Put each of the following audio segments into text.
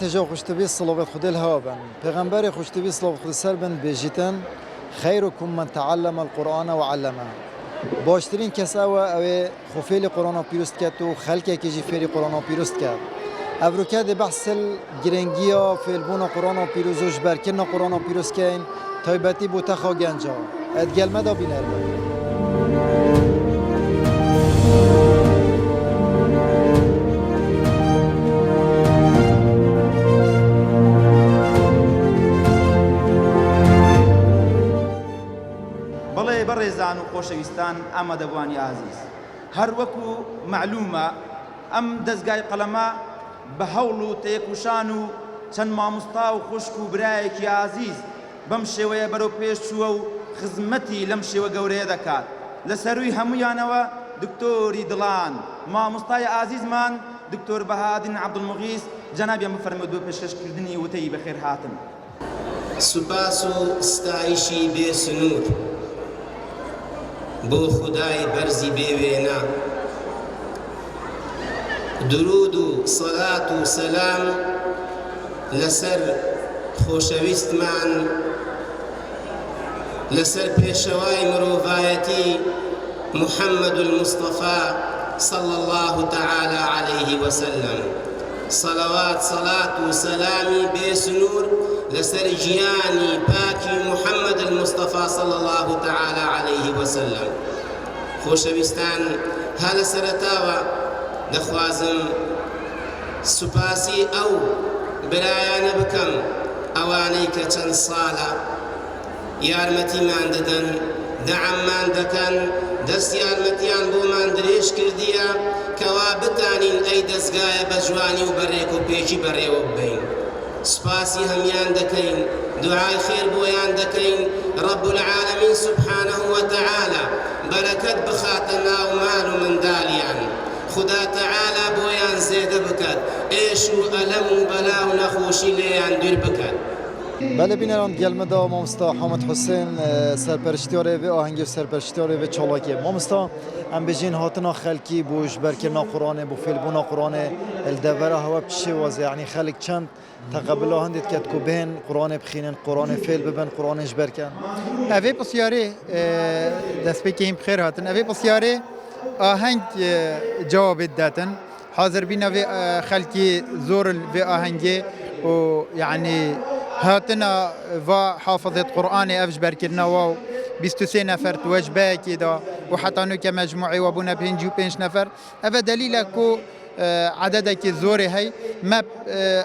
تجا خوشتبی صلوات خود الهوا بن پیغمبر خوشتبی صلوات خود سر بن بیجیتن خیرکم من تعلم القرآن و علمه باشترین کسا و اوه خفیل قرآن پیروست کرد و خلقه که جی فیل قرآن پیروست کرد افروکه ده بحث گرنگیا فیلبون قرآن پیروزوش برکن قرآن پیروست کن تایبتی بو تخا گنجا ادگل مدا بینه بەڕێزان و خۆشەویستان ئامادەبوانی ئازیز هەر وەکو معلومە ئەم دەستگای قەلەمە بە هەوڵ و تێکوشان و چەند مامۆستا و خوشک و برایەکی ئازیز بەم شێوەیە بەرەو پێش چووە و خزمەتی لەم شێوە گەورەیە دەکات لە سەرووی هەموویانەوە دکتۆری دڵان مامۆستای ئازیزمان دکتۆر بەهادین عەبدولموغیث جەنابیان بفەرمێ بۆ پێشکەشکردنی وتەی بەخێر هاتن. سوپاس و ستایشی بێ سنوور بۆ خودای بەرزی بێوێنە درود و سەلات و سەلام لەسەر خۆشەویستمان لەسەر پێشەوای مرۆڤایەتی محەممەد المستەفا صلى الله تعالى عليه وسلم صلوات صلاة و سەلامی بێ سنوور لسر جياني باكي محمد المصطفى صلى الله تعالى عليه وسلم خوشويستان هل سرتاوى دخوازم سپاسی او برایان بکم اوانی که چند سالا یارمتی من ددن دعم من دکن دست یارمتیان بو من دریش کردیا کوا بتانین ای دستگاه بجوانی و بریک و پیچی بری و بین سپاسی همیان دکین دعای خیر بویان دکین رب العالمین سبحانه و تعالی برکت بخاتنا و مال و مندالیان خدا تعالی بویان زیده بکد ایش و علم و بلا و نخوشی لیان دیر بکد. بله بینران گلمدا مامستا حامد حسین سرپرشتیاره و آهنگ سرپرشتیاره و چالاکیه مامستا ام بجین هاتنا خلکی بوش برکنا قرآن بو فیلبونا قرآن الدوره هوا بشی واز یعنی خلک چند تقبل هندید کد کو بین قرآن بخینن قرآن فیل ببن قرآنش برکن اوی بسیاری دست بکیم بخیر هاتن اوی بسیاری آهنگ جواب دادن حاضر بین اوی خلکی زور و آهنگی و یعنی هاتنا و حافظة قرآن أفج بركرنا و 23 نفر توجبه كده وحتى نو كمجموعي وابونا بينجو 5 نفر هذا دليل كو عددك زوري هي ما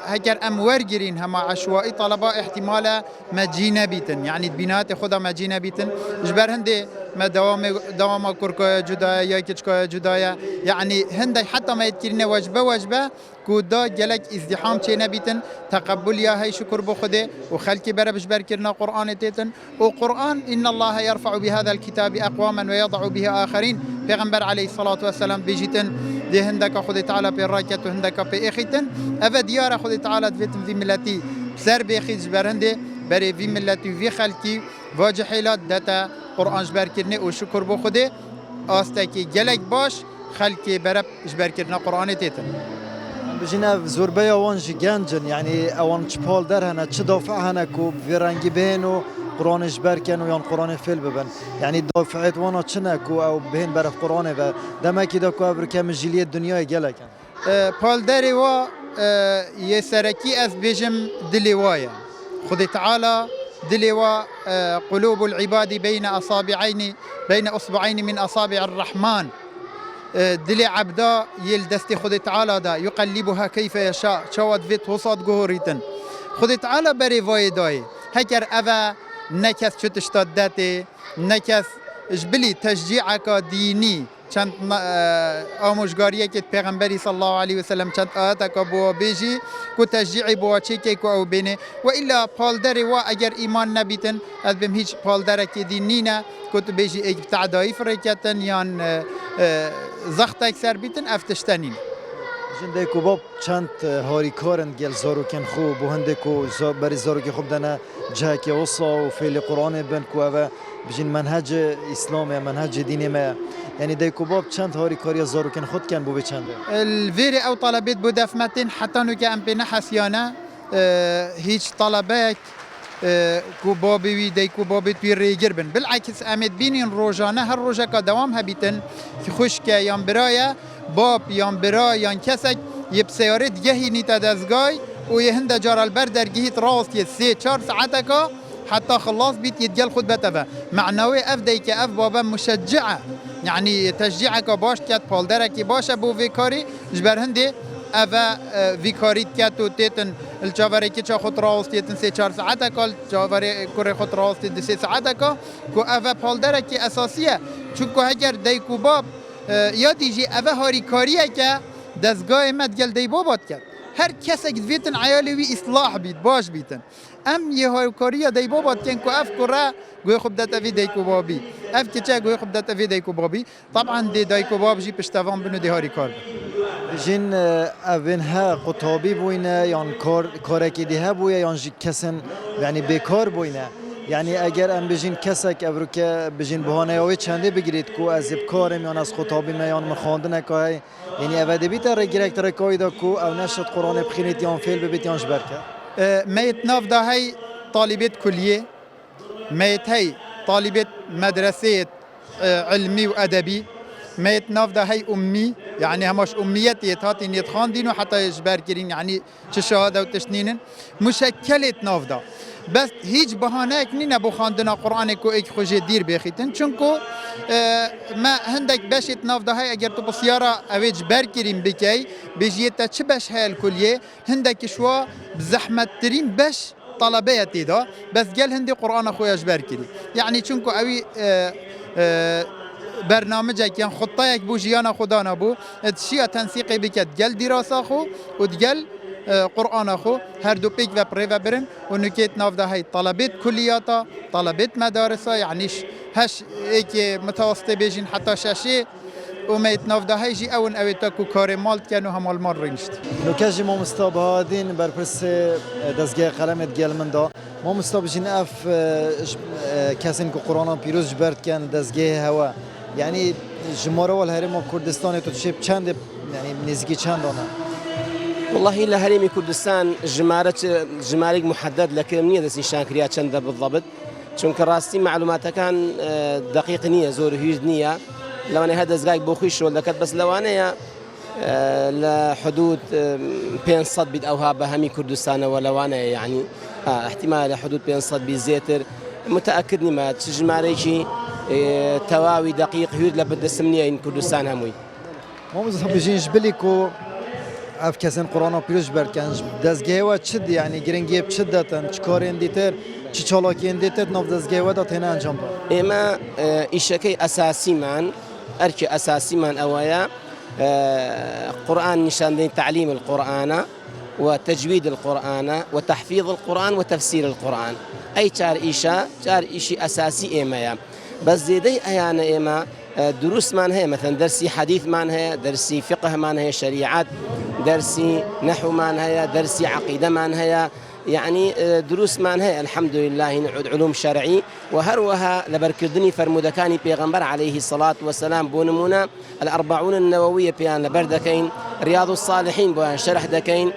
هكر أمور جرين هما عشوائي طلبة احتمالا ما جينا بيتن يعني بينات خدا ما جينا بيتن جبر هندي ما دوام كركا جدايا يا كتشكا جدايا يعني هندي حتى ما يذكرنا وجبه كودا جلك ازدحام چه نبيتن تقبل يا هي شكر بخده وخلك بربش بركرنا قرآن تيتن وقرآن إن الله يرفع بهذا الكتاب أقواما ويضع به آخرين پیغمبر عليه الصلاة والسلام بيجيتن دي هندك خد تعالى بالراكت وهندك بإخيتن أفا ديار خد تعالى دفيتن في ملتي بسر بإخيت جبرهنده بري في ملتي في خلكي واجحيلات داتا قرآن جبركرنه وشكر بخده آستكي جلك باش خلكي برب جبركرنا قرآن تيتن بجينا زوربيا وانج جانجن يعني اوان تشبال در هنا چه دافع هنا كو في بينو قرآن جبر كانوا يان قرآن فيل ببن يعني دافعت وانا چنا كو او بين برف قرآن و دما كده كو ابركا مجلية الدنيا جلك بال داري و يسركي از بيجم دليوايا خذ تعالى دليوا قلوب العباد بين اصبعين من اصابع الرحمن دل عبدا يلدستي خد تعالى دا يقلبها كيف يشاء شواد فيت وصاد جهوريتن خد تعالى بري فايداي هكر أفا نكس شتشتاداتي نكس جبلي تشجيعك ديني چند آموزگاریه که پیغمبری صلی الله علیه و سلم چند آیات که بو بیجی کو تشجیعی بو چی که کو او بینه و الا پالدری و اگر ایمان نبیتن از بهم هیچ پالدره که دینی نه کو تو بیجی اگ تعدایی فرکتن یان زخت اکثر بیتن افتشتنین جنده کو باب چند هاری کارن گل زارو کن خوب و هنده کو بری زارو که خوب دنا جه که وصا و فعل قرآن بن کو و بجین منهج اسلام یا منهج دینی ما يعني دايكو باب چند هاري كاريا زارو كان خود كان بو بچنده الفيري او طلبت بو دفمتين حتى نو كان بنحسيانا هیچ طلبك کو بابی وی دی کو بابی توی ریگر بن بالعکس امید بینین روزانه هر روزه که دوام هبیتن که خوشکه یان برای باب یان برای یان کسک یه بسیاره دیگه هی نیت دزگای و یه هنده جار البر درگیهیت راست یه 3-4 ساعته که حتى خلاص بيت يتقال خد بتبا معنوي أفديك أف بابا مشجعة يعني تشجيعك باش كات بالدرك باش أبو فيكاري جبر هندي أفا فيكاري كاتو تيتن الجواري كي خد راس تيتن 3-4 ساعات كل جواري كوري خد راس تيتن 3 ساعات كو أفا بالدرك أساسية چونكو هجر ديكو باب يا ديجي أفا هاري كاريه كا دزگاه مدگل دی بابات کرد هر کسی که ویتن عیالی وی اصلاح بیت باش بیتن ام یه هایکاری دی بابات کن که اف کرا گوی خوب دتا وی دیکو بابی اف که چه گوی خوب دتا وی دیکو بابی طبعا دی دیکو باب جی پشتوان بنو دی هاری کار جین اوینها قطابی بوینه یان کارکی دیها بویه یان جی کسن یعنی بیکار بوینه یعنی اگر ام بجین کسک ابرو که بجین بهانه اوی چنده بگیرید کو از کارم یا از خطابی میان مخواندن که یعنی اوه دبیت را گرکتر کایدا کو او نشد قرآن بخینید یان فیل ببیت یانش برکه میت ناف ده هی طالبت کلیه میت هی طالبت مدرسه علمی و ادبی میت ناف ده هی امی يعني هماش أميتي هاتي نيتخان دينو حتى يجبر كرين يعني شهادة وتشنين مشكلة نافدا بس هيج بهانه كنين أبو خاندنا قرآن كو إيك خوجي دير بيخيتن چونكو ما هندك باشت نافدا هاي أجر تو بسيارة أويج بر كرين بكي بيجيتا چه باش هاي الكلية هندك شوا بزحمة ترين باش طلبيتي دا بس قال هندي قرآن خويا جبر كري يعني چونكو أوي برنامجك يعني خطايك بو جيانا خدانا بو تشيا تنسيقي بكت جل دراسة خو وتجل قرآن خو هر دو بيك وبريفا برن ونكيت نافدا هاي طلبت كلياتا طلبت مدارسة يعني هش هيك متوسطة بيجين حتى شاشة وميت نافدا هاي جي اون اويتاكو كاري مالت كانوا هم المرينشت نو كاجي مو مستابهادين بربرس دزگاه قلمت گل من دا مو مستابجين اف كاسين كو قرآن بيروز جبرت كان دزگاه هوا يعني جمهور والهرم كردستان تشيب چند يعني نزگی چند آنها والله إلا هرمي كردستان جمارك محدد لكن مني دس نشان كريا چند بالضبط چونك راستي معلومات كان دقيق نية زور هيج نية لو أنا هذا زجاج بوخيش ولا كت بس لو أنا لحدود 500 بيت أوها بهمي كردستان ولا أنا يعني احتمال لحدود 500 بيزيتر متأكدني ما تجماريشي تواوي دقيق هيد لبد السمنية إن كردستان هموي. ما مزحبجين جبليكو اف كسن قرآن پیروش برکن دزگاه و چد يعني گرنگی بچد داتن چکارین دیتر چی چالاکین دیتر ناف دزگاه و داتنه انجام داد. اما ایشکی اساسی من ارکی اساسی من اویا قرآن نشان دين تعليم القرآن وتجويد القرآن وتحفيظ القرآن وتفسير القرآن أي شار إشي أساسي إما بس زيدي أيانا إما دروس مان هي مثلا درسي حديث مان هي درسي فقه مان هي شريعات درسي نحو مان هي درسي عقيدة مان هي يعني دروس مان هي الحمد لله نعود علوم شرعي وهروها لبركردني فرمودكاني بيغمبر عليه الصلاة والسلام بونمونا الأربعون النووية بيان لبردكين رياض الصالحين بيان شرح دكين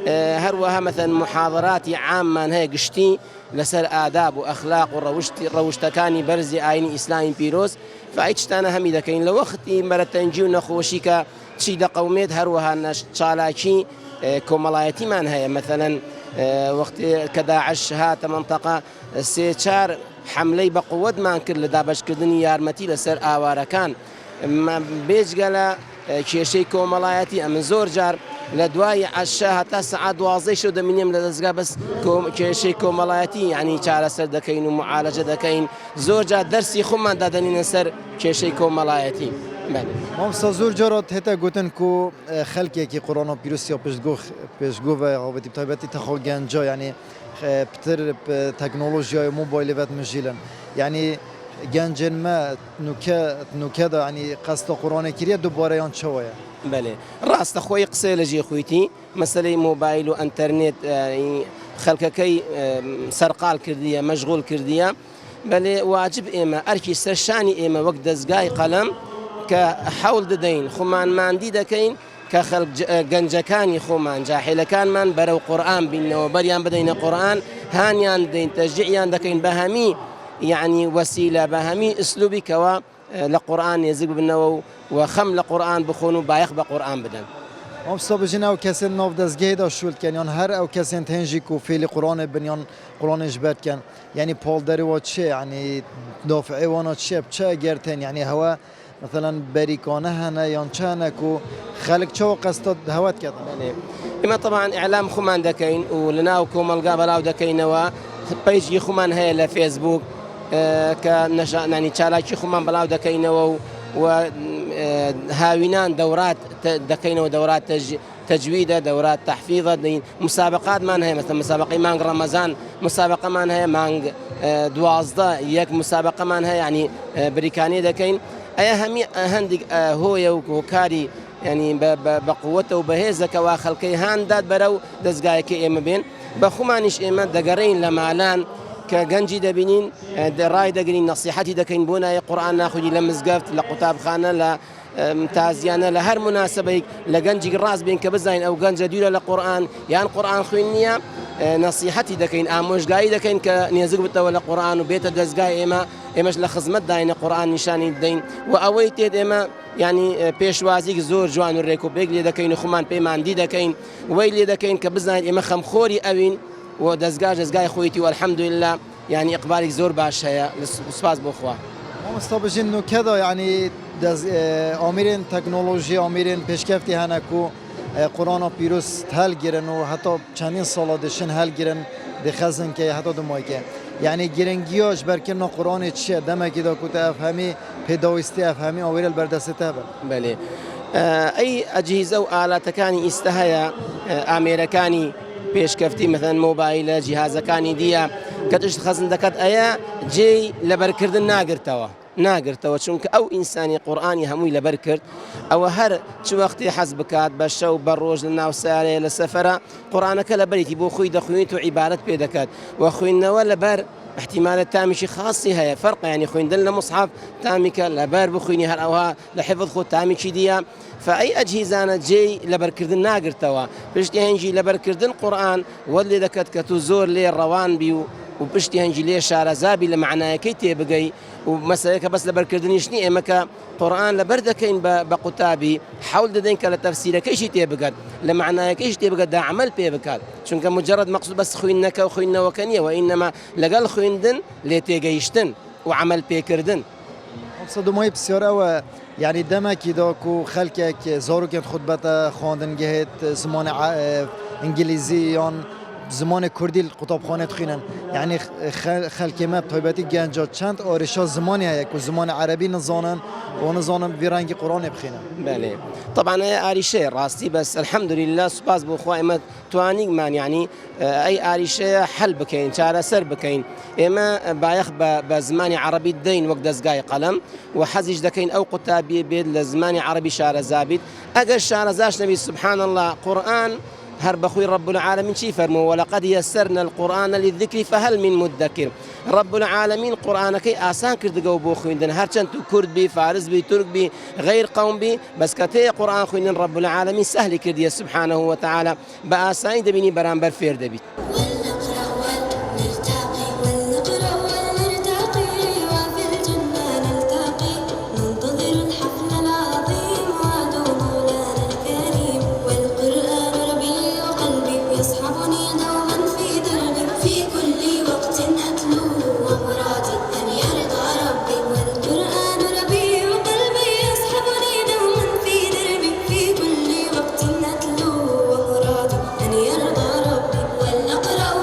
هروها مثلا محاضرات عامة هي قشتي لسر آداب وأخلاق وروشتكاني برزي آيني إسلامي بيروز فايتشتانا همي دكين لوقتي مرتنجيو نخوشيكا تشي دقوميت هروها نشالاكي كومالايتي مان هي مثلا وقت كداعش هات منطقة سيشار حملي بقوة مان كل دابش كردني يارمتي لسر آواركان ما بيج قال كيشي كومالايتي أمن زور جار لدواي عشاها تسعة دوازي شو دمينيم لدزقا بس كيشي كومالايتي يعني شار سر دكين ومعالجة دكين زور جار درسي خمان دادنين سر كيشي كومالايتي ما مستزور جرات هتا گوتن کو خلقی که قرآن پیروسیا پیشگو و رابطی بتایبتی تخال گنجا یعنی بتر تکنولوژی موبایل وقت مجیلن یعنی گنجن ما نوکه دا یعنی قصد قرآن کریه دوباره یان چواه بله راست خوی قصه لجی خویتی مسئله موبایل و انترنت خلقکی سرقال کردیه مشغول کردیه بله واجب ایما ارکی سرشانی ایما وقت دزگای قلم كحول ددين خمان ماندي دكين کە خەڵک گەنجەکانی خۆمان جاحیلەکانمان بەرەو قورئان بینەوە بەریان بدەینە قورئان هانیان دەین تەشجیعیان دەکەین بە هەمی یعنی وەسیلە بە هەمی ئوسلوبی کەوە لە قورئان نێزیک ببنەوە و خەم لە قورئان بخۆن و بایەخ بە قورئان بدەن. ئەم سەبژین ئەو کەسێن ناو دەستگەیدا شولکەن هەر ئەو کەسێن تێنژی و فێلی قورئانێ بنیان قورئانێش بەرکەن یعنی پۆڵدەریەوە چێ ینی دۆفعێوانە چێ بچە گەرتێن یعنی هەوە مثلا بەریکانە هەنە یان چانەک و خەڵک چەوە قەستە هەوات کردن. ئێمە طبعا ئیعلام خۆمان دەکەین و لەناو کۆمەلگا بەڵاو دەکەینەوە پەیجی خۆمان هەیە لە فێسبوک کە نەشانانی چالاکی خۆمان بەڵاو دەکەینەوە و هاوینان دەورات دەکەینەوە دەورات تەجویدە دەورات تەحفیظە دەین مسابقاتمان هەیە مثلا مسابقەی مانگ ڕەمەزان مسابقەمان هەیە مانگ 12 یەک مسابقەمان هەیە ینی بریکانی دەکەین ئەیە هەمی هەندێک هۆیە و هۆکاری ینی بە قووەتە و بەهێزەکەوا خەڵکەی هاندات بەرەو دەستگایەکە ئێمە بێن بە خۆمانیش ئێمە دەگەڕین لە مالان کە گەنجی دەبینین ڕای دەگرین نەسیحەتی دەکەین بۆ نایە قورئان ناخودی لە مزگەفت لە قوتابخانە لە تازیانە لە هەر مناسبەیەک لە گەنجی ڕاست بین کە بزانین ئەو گەنجە دوورە لە قورئان یان قورئان خوێن نییە نەسیحەتی دەکەین ئامۆژگایی دەکەین کە نێزیک بتەوە لە قورئان و بێتە دەستگای ئێمەش لە خزمەت داینە قورئان نیشانی دەین و ئەوەی تێت ئێمە ینی پێشوازیک زۆر جوان و ڕێکوپێک لێ دەکەین و خۆمان پەیماندی دەکەین وەی لێ دەکەین کە بزانین ئێمە خەمخۆری ئەوین و دەستگای خۆیەتی و الحەمدولله يعني إقبالك زور باش هي سپاس بۆ خوا. مستبجين إنه كذا يعني آمرين تكنولوژی آمرين پیشکفتی هنکو قرآن پیروز هل گیرن و حتی چندین سال داشتن هل گیرن دخزن که حتی دمای که يعني گرنگیاش برکن قرآن چیه دم کی دا کوت افهمی پیدایستی افهمی آویل بردسته بله أي أجهزة وآلات كاني استهيا أمريكاني پێشکەفتی مثلا مۆبایلە جیهازەکانی دیە کە تشت خەزن دەکات ئەیە جێی لەبەرکردن ناگرتەوە چونکە ئەو ئینسانی قورئانی هەمووی لەبەر کرد ئەوە هەر چ وەختی حەز بکات بە شەو بە ڕۆژ لە ناو سارەیە لە سەفەرە قورئانەکە لەبەرێتی بۆ خۆی دەخوێنیت و عیبارەت پێ دەکات و خوێندنەوە لەبەر احتمالات تامشي خاصي هي فرق يعني خويندن لمصحف تامك لبار بخويني هر اوها لحفظ خو تامشي ديا فاي اجهزه جاي لبركردن ناقرتوا بشتي هنجي لبركردن قران ولي دكت كتو زور لي الروان بيو وبشتي هنجي لي شارزابي لمعناه كي تبقي ومسألة بس لبركردنيش ني امك قرآن لبردكين بقتابي حول دين كلا تفسير كيش تبقى لمعنى كيش تبقى دا عمل بيبكال شنك مجرد مقصود بس خوينك وخويننا وكنيه وإنما لقال خويندن لتيجيشتن وعمل بيكردن مقصود ما بسيارة و يعني دمك داكو خلقك زارو كنت خطبة خواندن جهت زمان انجليزي يان زمان کردی قطبخانه خوینن یعنی خلک ما طیبتی گنجات چند آرشا زمانی هست که زمان عربی نزانن و نزانن بیرنگ قرآن بخینن. بله طبعا آریشه راستی بس الحمد لله سپاس بو خواهمت توانیگ من يعني أي آریشه حل بکین چاره سر بکین اما بايخ بزمان عربي الدين وقت دزقاي قلم وحزج دكين أو قتابي بيد لزمان عربي شاره زابد أجر شاره زاش نبي سبحان الله قرآن هر بخوي رب العالمين شي فرمو ولقد يسرنا القرآن للذكر فهل من مدكر رب العالمين قرآنك آسان كرد جو بو خويندن هر چند تو كرد بي فارس بي ترك بي غير قوم بي بس كتي قرآن خويندن رب العالمين سهل كرد سبحانه وتعالى بآسان دبيني برانبر فير دبي ونقرأ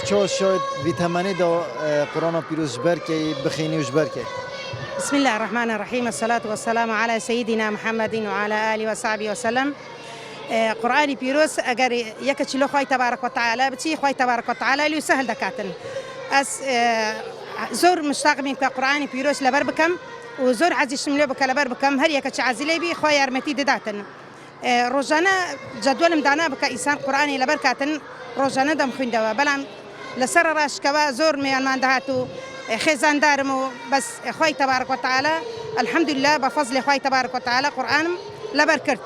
اف چو شاید ویتامینی دا قرآن پیروز جبر که بخینی و جبر که بسم الله الرحمن الرحيم الصلاة والسلام على سيدنا محمد وعلى آله وصحبه وسلم قرآن بيروس أجر يكتشلو خوي تبارك وتعالى بتي خوي تبارك وتعالى اللي يسهل دكاتن أس زور مشتاق من قرآن بيروس لبربكم وزور عزيز شملو بك لبربكم هل يكتش عزيلي بي خوي أرمتي داتن روزانا جدول مدانا بك إنسان قرآني لبركاتن روزانا دم خندوا بلام لسر راش كوا زور ميان دهاتو خزان دارمو بس خوي تبارك وتعالى الحمد لله بفضل خوي تبارك وتعالى قرآن لبركرت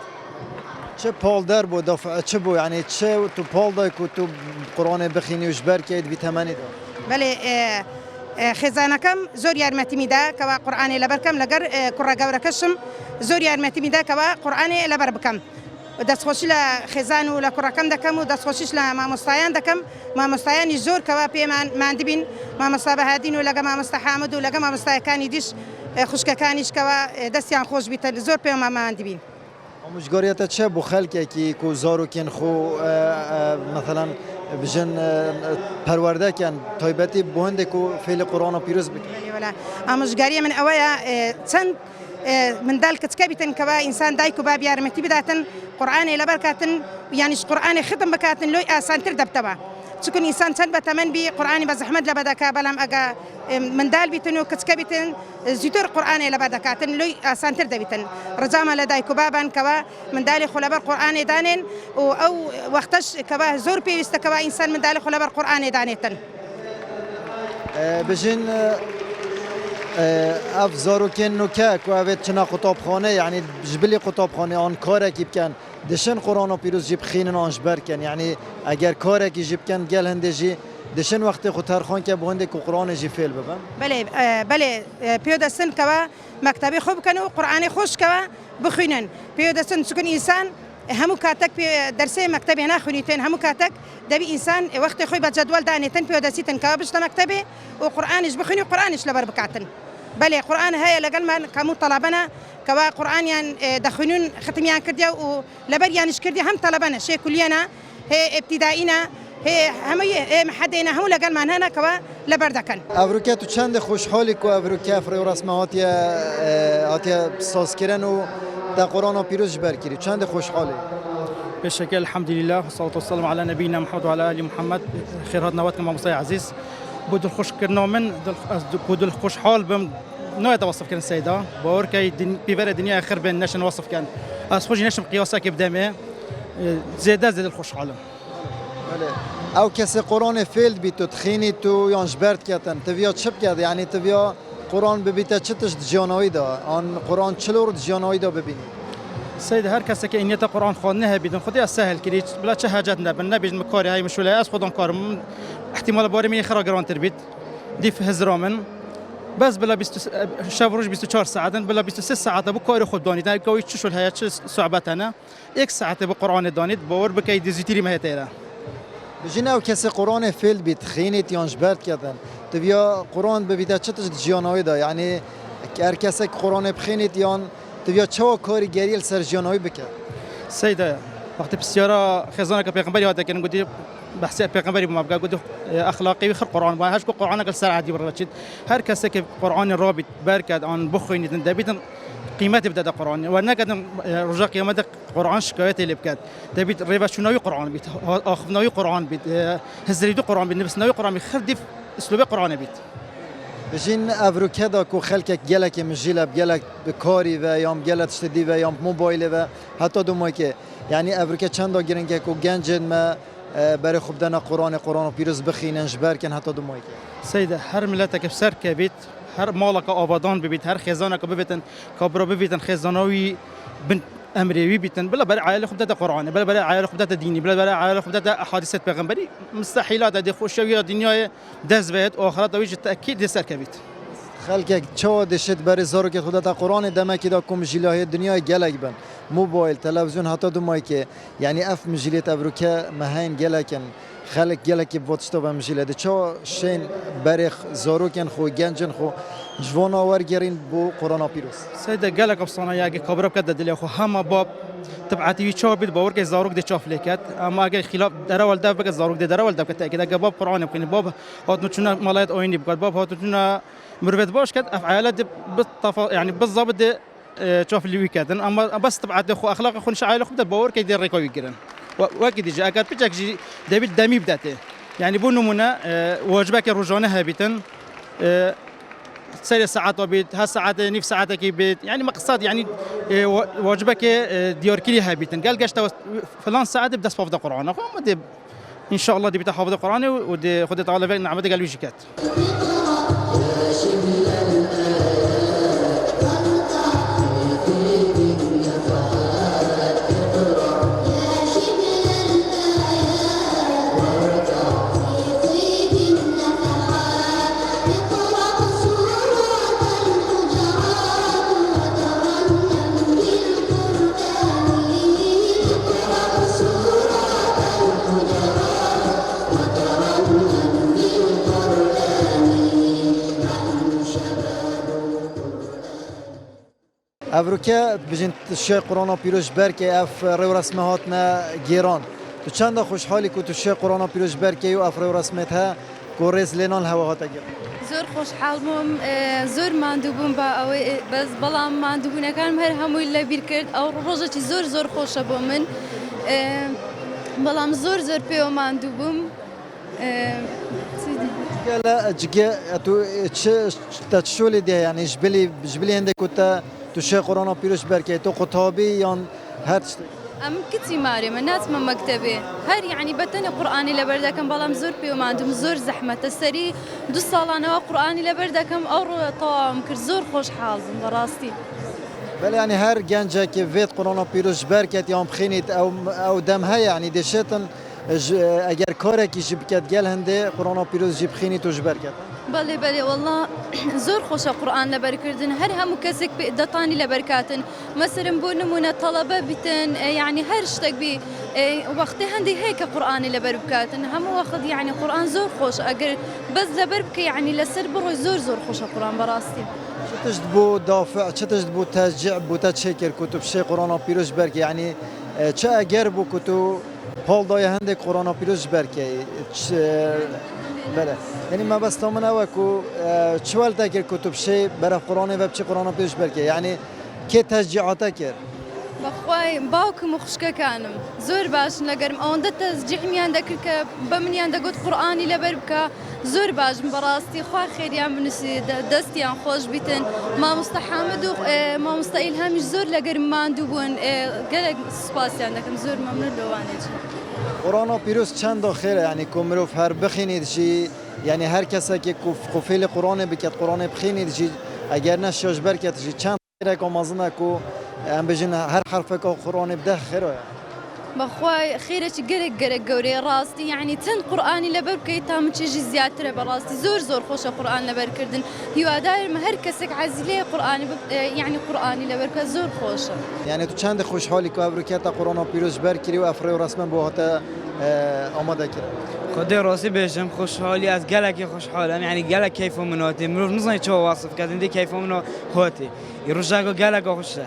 چه پال در بود دفع چه بود یعنی چه تو پال دای که تو قرآن بخینی و جبر که ویتامینی دا بله خزانكم زور يارمتي ميدا كوا قرآن لبركم لجر كرة جورا كشم زور يارمتي ميدا كوا قرآن لبربكم ودست خوش لا خزان ولا كرة كم دكم ودست خوشش لا ما مستعان دكم ما مستعان الزور كوا بيمان ما عندبين ما مصاب هادين ولا جما مستحامد ولا جما مستعكان يدش خوشك كانيش كوا دستيان خوش بيت الزور بيمان ما عندبين مشگاریت چه بو خلقه کی کو زارو کن خو مثلا بجن پرورده کن تایبتی بونده کو فعل قرآن پیروز بکن ولا مشگاری من اویا چند من دال كتكبتن كوا إنسان دايكو باب يارمتي بداتن قرآن لبركاتن يعني قرآن ختم بكاتن لو آسان تردب تبع تكون إنسان تنبت تمن بي قرآن بزحمد لبدك بلام أجا من دال بيتنو كتكبتن زيتور قرآن لبدكاتن لو آسان تردبتن رجام لدايكو بابا كوا من دال خلبر قرآن دانين أو وقتش كوا زور بيست كوا إنسان من دال خلبر قرآن دانيتن بجن اف زارو کن نکه که اوید چنا خطابخانه یعنی جبلی خطابخانه آن کاره کی بکن دشن قرآن و پیروز جیب خینن آنش برکن یعنی اگر کاره کی جیب کن گل هنده جی دشن وقت خطر خان که بونده که قرآن جی فیل ببن بله پیودستن که مکتبی خوب کنو قرآن خوش که بخوینن پیودستن سکن انسان همو کاتک درسه مکتبی نخونیتن همو کاتک دبی انسان وقت خوی با جدول دانیتن پیودستن که بشت مکتبی و قرآنش بخونی قرآنش لبر بکاتن بله قرآن هاي لقل ما كمو طلبنا كوا قرآن يعني دخلون ختميان كرديا ولبر يعني كرديا هم طلبنا شيء كلينا هي ابتدائينا هي هم محدينا هم لقل ما هنا كوا لبر دكان افروکه تو چند خوشحالی که افروکه افرای رسمه هاتیا ساز کردن و در قرآن و پیروز برکری چند خوشحالی بشكل الحمد لله والصلاة والسلام على نبينا محمد وعلى آل محمد خير هاد نواتنا مع مصطفى عزيز بدل خوش كرنا من بدل خوش حال بم نوع توصف كان السيدة باور كي بيبر الدنيا آخر بين نشن وصف كان أسخوش نشم قياسة كبدامه زاد الخوش حاله او کسی قرآن فیلد بی تو تخینی تو یانش برد کردن تویا چپ کرد یعنی تویا قرآن ببیته چتش جانوی دا آن قرآن چلور جانوی دا ببینی سيد هر کسی که اینیت قرآن خوانه بدون خودی سهل کردی بلا چه حاجت نبن نبیج مکاری های مشوله از خودم کارم احتمال باری من خرا گران تربیت دیف هزرامن بس بلا 20 شب روز 24 ساعت بلا 23 ساعت ابو کار خود دانید نه کوی چشول هيا چه صعوبت انا یک ساعت به قرآن دانید باور بکی دیزیتری مهتره بجینه او کسی قرآن فیلد بی تخینیت یانش برد کردن تویا قرآن ببیته چتش جانوی دا یعنی هر کسی قرآن بخینیت یان تویا چه کاری گریل سر جانوی بکرد سيدة وقت بسيارة خزانة كبيغمبري هذا كان قدي بحث بيغمبري ما بقى قدي أخلاقي وخر قرآن ما هاش قرآن قال سر عادي برشيد هر كسك قرآن الرابط بركة عن بخوين دبيت قيمته بدأ قرآن وأنا قد رجع قيمته قرآن شكايته اللي بكات دبيت ريبا شو نوي قرآن بيت آخذ نوي قرآن بيت هزريدو قرآن بيت نفس نوي قرآن بيخردف أسلوب قرآن بيت بجین افروکه دا کو خلک گلک مجیل گلک بکاری و یام گلت شدی و یام موبایل و حتی دو مایکه یعنی افروکه چند تا گرنگه کو گنجن ما برای خوب دنا قرآن و پیروز بخینن جبر کن حتی دو مایکه سيدة هر ملتك بسر كبيت هر مالك آبادان ببيت هر خزانك ببيتن كبرى ببيتن خزانوي بن أمريوي بيتن بلا برا عائلة خبدة قرآن بلا برا عائلة خبدة ديني بلا برا عائلة خبدة أحاديث بيغمبري مستحيلات هذه خوشوية الدنيا دزبت آخرت ويج التأكيد لسر كبيت خلک چه دشت برای زارو که خودت قرآن دم که دا کم جلای دنیای گلک بن موبایل تلویزیون حتی دو مایکه یعنی اف مجلیت افروکه مهین گلکن خلک گلکی بودشتو به مجلیت چه شین برای زارو کن خو گنجن خو جوان آور گرین بو قرآن پیروز سيدة قالك بصنا يا كبرب كده دليل خو هم باب تبعتي شوف بيد باور كزاروك دي شوف ليكات اما اگر خلاف درول داف بك زاروك دي درول داف كتاكيد اگر باب قران بكين باب هات نتشنا مالات اويني بك باب هات نتشنا مروت باش كد افعالات يعني بالضبط دي تشوف اللي ويكادن اما بس تبعت اخو اخلاق اخو شعائر اخو باور كيدير ريكو يقرن واكيد جا اگر بيجاك جي دبي دمي بداته يعني بو نمونه واجبك الرجانه هابتن سير ساعات وبيت هالساعات نيف ساعاتك بيت يعني مقصد يعني واجبك ديار كلي هابتن قال قشت فلان ساعات بدس حفظ القران اخو ان شاء الله دي بتحفظ القران ودي خد تعالى نعمد قال ويجيكات افروکه بجن تشی قرآن پیروش بر که اف رو رسمهات نه گیران تو چند خوشحالی که تو شی قرآن پیروش بر که و اف رو رسمت ها کورس لینان هوا هات گیر زور خوشحال بوم زور ماندوبوم با او بس بلام ماندوبونه کارم هر هموی لبیر کرد او روزه چی زور خوشه بوم من بلام زور پیو ماندوبوم قال جگه تو تشولی ده يعني جبلي عندك كنت تشي قرآن پیروش بر که تو خطابی یا هر ام كتي ماري من ناس من مكتبي هر يعني بتني قرآني لبردكم بلام زور بيو ما عندهم زور زحمة السري دو صالانة قرآني لبردكم أو طام كر زور خوش حال براستي بل يعني هر جنجة که وید قرآن پیروش بر که یا بخینید او دم های يعني دشتن اگر کاری که جب کد گل هنده قرآن پیروز جب خینید و جبر کد بله والله زور خوش قرآن لبركردن هر هم كسك دطاني لبركاتن مثلا بونمونا طلبة بتن يعني هر شتك بي وقت هندي هيك قرآن لبركاتن هم واخذ يعني قرآن زور خوش اگر بس لبرك يعني لسر برو زور خوش قرآن براستي چتشت بو دافع چتشت بو تشجيع بو تشكر كتب شي قرآن پیروش برك يعني چه اگر بو كتب حال دای هندک قرآن پیروش برکی بله یعنی ما بس تامن اوکو چوال تکر کتب شی برای قرآن و بچه قرآن پیروش برکی یعنی که تشجیعات کرد بخوای باوکم و خوشکه کانم زور باش نگرم آنده تشجیع میان دکر که بمنیان دگود قرآنی لبربکه زور باش براستی خواه خیریان بنوسی دستیان خوش بیتن ما مستحمد و ما مستقیل همیش زور لگرم ماندو بون گلک سپاسیان دکم زور ممنون لوانه قرآن پیروز چند داخله یعنی کمروف هر بخینید جی یعنی هر کسی که قفیل قرآن بکت قرآن بخینید جی اگر نشاش برکت جی چند خیره که مازنه که ام بجن هر حرف که قرآن بده خیره بخوای خیره چی گرگ گوری راستی یعنی تن قرآنی لبر که تام چیزی زیادتره براستی زور خوش قرآن لبر کردن هیوادار هر کسی عزیله قرآنی یعنی قرآنی لبر که زور خوشه یعنی تو چند خوشحالی که ابروکیت قرآن پیروز بر کری و افرای و رسما با هات آماده کرد خود راستی بهشم خوشحالی از گلک خوشحالم یعنی گلک کیف مناتی مرو نزنی چه واصف کردن دی کیف منو هاتی یروجاگو گلک خوشه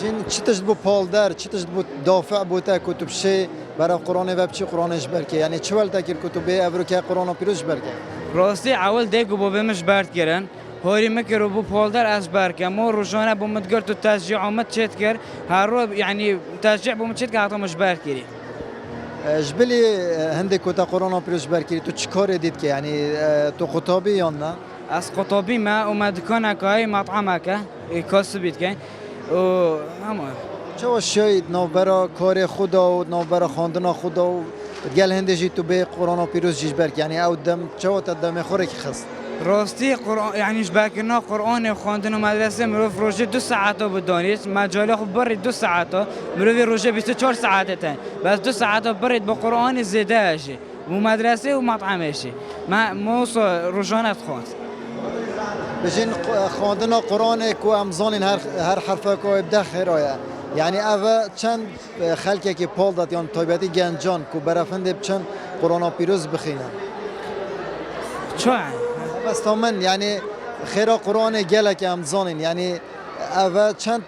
جن چی تجد بو پالدر چی تجد بو دافع بو تا کتب شی برای قرآن و بچه قرآنش برکه یعنی چوال تکر کتب ابروکی قرآن پیروش برکه راستی اول دیگو بو بمش برد کردن هوری مکرو بو پالدر از برکه ما روزانه بو متگر تو تشجیع آمد چت کرد هر رو یعنی تشجیع بو متشت که مش برد کردی جبلی هندی کتا قرآن پیروش برکه تو چیکار دید که یعنی تو خطابی یا نه از خطابی ما اومد کنه که مطعمه که کاسبید که و همه چه شاید نوبرا کار خدا و نوبرا خواندن خدا و گل هندجی تو به قرآن پیروز جیش برک یعنی او دم چه وقت دم خوره که خست راستی قرآن یعنی جبرکنا قرآن خواندن و مدرسه مروف روزه 2 ساعت بدانید مجاله خب برید 2 ساعت مروف روزه 24 ساعت تن بس 2 ساعت برید با قرآن زده شی و مدرسه و مطعمه شی ما موس روزانه خواند بجین خواندن قرآن کو امزان هر حرفه کو ابدا خیره یعنی اوه چند خلکی که پال داد یان طبیعتی گنجان کو برافند چند قرآن پیروز بخینن چه بس تامن یعنی خیره قرآن گله که امزانین یعنی اوه چند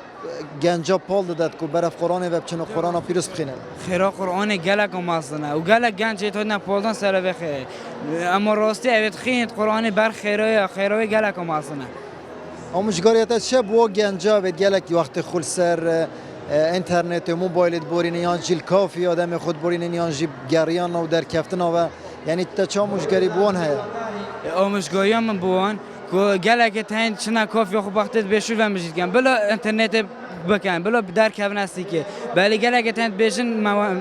گنجا پال داد کو برف قرآن و بچنو قرآن پیروز بخینن خیرا قرآن گلک و مازنه و گلک گنج تو نپولدن سر بخیر اما راستی اوید خیند قرآن بر خیرای گلک و مازنه آموزگاریت چه بو گنجا و گلک وقت خل سر اینترنت و موبایلت بورین یان جیل کافی آدم خود بورین یان جیب گریان و در کفتن و یعنی تا چه آموزگاری بوان هست آموزگاری من بوان که گلک تاین چنا کافی خو وقتت بشور و مجید کن بلا اینترنت بکن بلا در کفن هستی که ولی گلک تاین بیشن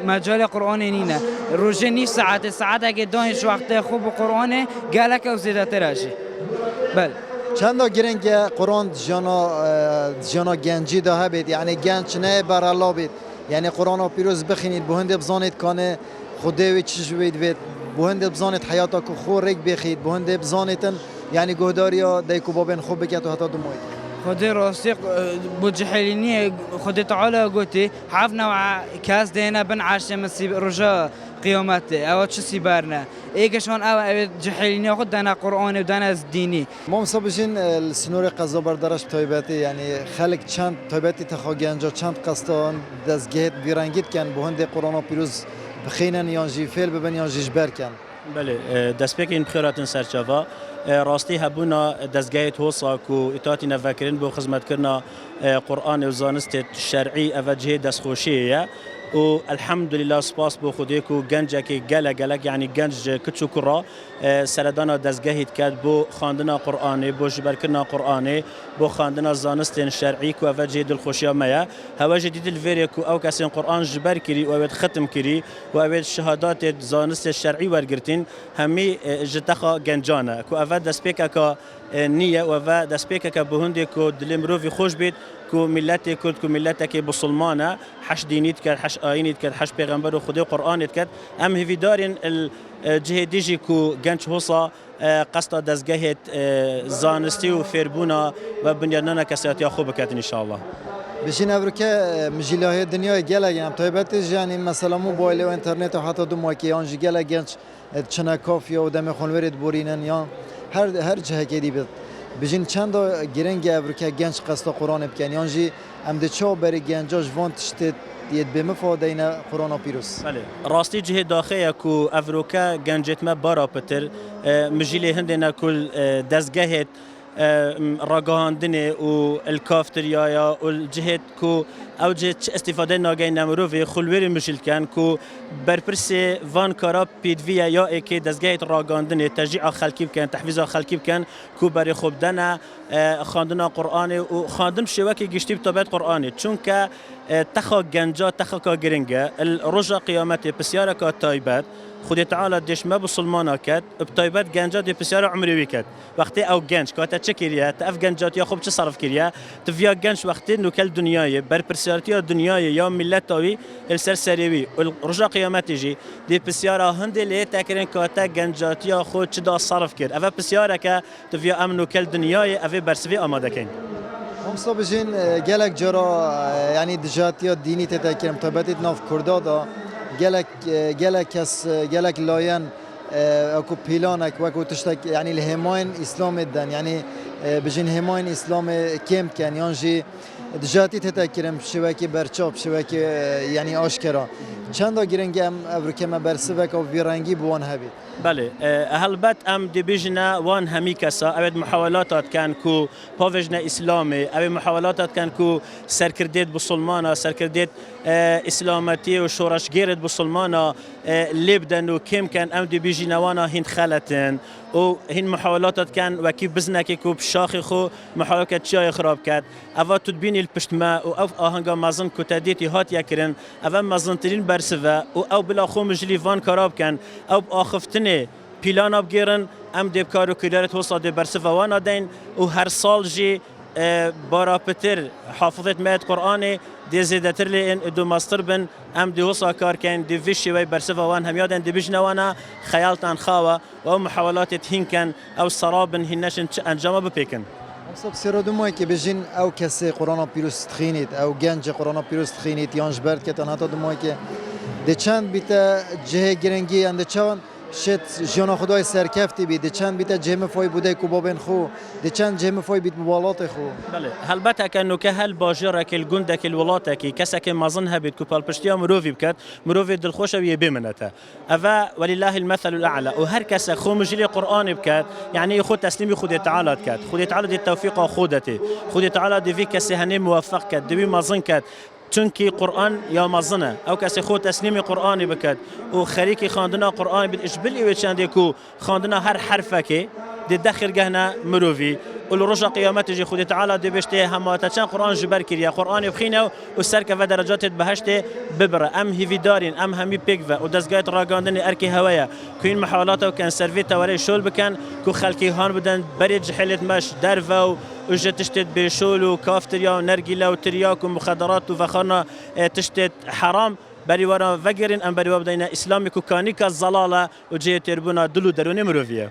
مجال قرآن نینه روزه نی ساعت اگه دانش وقت خوب قرآن گلک او زیاده تراشی بله چند تا گرنگ قرآن جانا گنجی ده بید یعنی گنج نه بر الله بید یعنی قرآن رو پیروز بخینید بهند بزانید کانه خدای چیز بید بید بهند بزانید حیاتا که خور رگ بخید بهند بزانیدن یعنی گهداریا دیکو بابن خوب بکت و حتی دموید خدای راستی بجحلینی خدای تعالی گوتی حف نوع کاس دینا بن عرشه مسیب رجا قیامته او چه سیبرنه ایکشون او جحلینی خود دنا قرآن و دنا از دینی ما مسابقین السنور قضا بردارش تایباتی یعنی خلق چند تایباتی تخاگنجا چند قصدان دزگهت بیرنگید کن بهند قرآن پیروز بخینن یانجی فعل ببن یانجی جبر کن بله دست بکن بخیراتن سرچاوا راستی هبونا دزگاه توسا کو اطاعتی نفکرین بو خدمت کرنا قرآن و زانست شرعی اوجه دستخوشیه و الحمدلله سپاس بو خودی کو گنج کی گلک یعنی گنج کچو کرا سردانا دزگاهیت کرد بو خواندنا قرآنی بو جبر کرنا قرآنی بو خواندنا زانست شرعی کو اوجه دلخوشی مایا هواجه دیدل ویری کو او کسین قرآن جبر کری و اوید ختم کری و اوید شهادات زانست شرعی ورگرتین همی جتخا گنجانه کو اوید دسپیکا کا نیه و دسپیکا بهندی کو دلم روی خوش بید کو ملت کرد کو ملت بسلمانه حش دینیت کرد حش آینیت کرد حش پیغمبر و خدای قرآنیت کرد ام هیوی دارین الجهدیجی کو گنج حوصا قصد دزگهت زانستی و فیربونا و بنیادنا کسیاتی خوب کردن ان شاء الله بشین افریقا مجیلای دنیای گلگی هم تایبتش یعنی مثلا موبایل و اینترنت و حتی دو ماکی آنجی گلگنج چنا کافی و دم خونورید بورینن یا هر جهه که دی بید بجین چند تا گرنگ افریقا گنج قصد قرآن بکن یانجی ام دچو بر گنجاش وانتشت دید به مفاده این قرآن پیروز بله راستی جهه داخله کو افریقا گنجت ما بارا پتر مجیل هندنا کل دزگهت راگاهاندنه و الکافتریا و الجهت کو او جهت استفاده ناگه نمروی خلوری مشل کن کو برپرس وان کارا پیدویا یا اکی دزگهت راگاهاندنه تشجیع خلکی بکن تحفیز خلکی بکن کو برای خوب دنا خواندن قرآن و خواندن شوکی گشتی بتابت قرآن چون که تخا گنجا تخا کا گرنگه الرجا قیامت بسیار کا تایبت خدای تعالی دش ما بسلمانا کد بتایبت گنجا دی بسیار عمری وکد وقتی او گنج که تا چکریه تف گنجات یا خوب چه صرف کریه تفیا گنج وقتی نوکل دنیای بر پرسیارتی دنیای یا ملتاوی السرسریوی رجا قیامت جی دی بسیار هندی لی تکرین که تا گنجات یا خود چه دا صرف کرد اول بسیاره که تفیا ام نوکل دنیای اول برسوی آماده کن همسا بجین گلک جرا یعنی دجاتی دینی تتکرم تابتید ناف کردادا گلک لاین اكو بيلانك وكو تشتك يعني الهماين اسلام الدن يعني بجين هماين اسلام كم كان يانجي دجاتي تتكرم شبكه برچاب شبكه يعني اشكرا چند گرنگ ام افریقا برسوک و ویرانگی بوان هبید بله هلبت ام دیبیجنا وان همی کسا اوید محاولاتات کن کو پاوجنا اسلامی اوید محاولاتات کن کو سرکردید بسلمانا سرکردید اسلامتی و شورشگیرد بسلمانا لبدن و کم کن ام دیبیجنا وانا هند خلتن و هند محاولاتات کن وکی بزنکی کو بشاخی خو محاولات چای خراب کرد اوا تدبینی الپشتما و او آهنگا مازن کتادیتی هات یکرن اوا مازن ترین برسوه او بلا خو مجلی وان کاراب کن او آخفتنه پیلانا بگیرن ام دیب کارو کردارت وسط برسوه وانا دین و هر سال جی بارا پتر حافظت مات قرآنی دی زیادتر لین دو ماستر بن ام دی وسط کار کن دی ویشی وی برسوه وان هم یادن دی بجنوانا خیالتان خوا و محاولات هین کن او سرابن هنشن انجام بپیکن صب سيرودمو که بجین او کسی قرآن پیروز تخینید او گنج قرآن پیروز تخینید یانج برد که تنها دمو که ده چند بیت جه گرنگی اند چون شت جان خدای سرکفتی بی دچند بیت جهم فای بوده کو بابن خو دچند جهم فای بیت مبالات خو بله هلبته كأنه كهل باجرك الجندك الولاتك كسك مظنها بيت كوبال بشتيا مروفي بكت مروفي دلخوشة ويبمنته أفا ولله المثل الأعلى وهر كسك خو مجري قرآن بكت يعني خود تسليمي خود تعالى كت خود تعالى دي التوفيق خودتي خود تعالى دي في كسهني موفق كت دبي مظن كت چونکی قرآن یا مزنه او کسی خود تسلیم قرآنی بکد و خریکی خواندنا قرآن بید اشبلی و چنده کو خواندنا هر حرفه که دی دخل گهنا مروفی و لرجع قیامت جی خود تعالی دی بشته همات چند قرآن جبر کریا قرآن بخینه و سرک و درجات بهشته ببره ام هیوی دارین ام همی پیک و دستگاه راگاندن ارکی هوایا که این محاولات و کن سروی توری شول بکن کو خلکی هان بدن بری جحلت مش در و اجت تشتت بشول و کافتریا و نرگیلا و تریاک و مخدرات و فخرنا تشتت حرام بری ورا وگرین ام بری وابدین اسلامی کو کانی که زلاله و جه تربونا دلو درونی مروفیه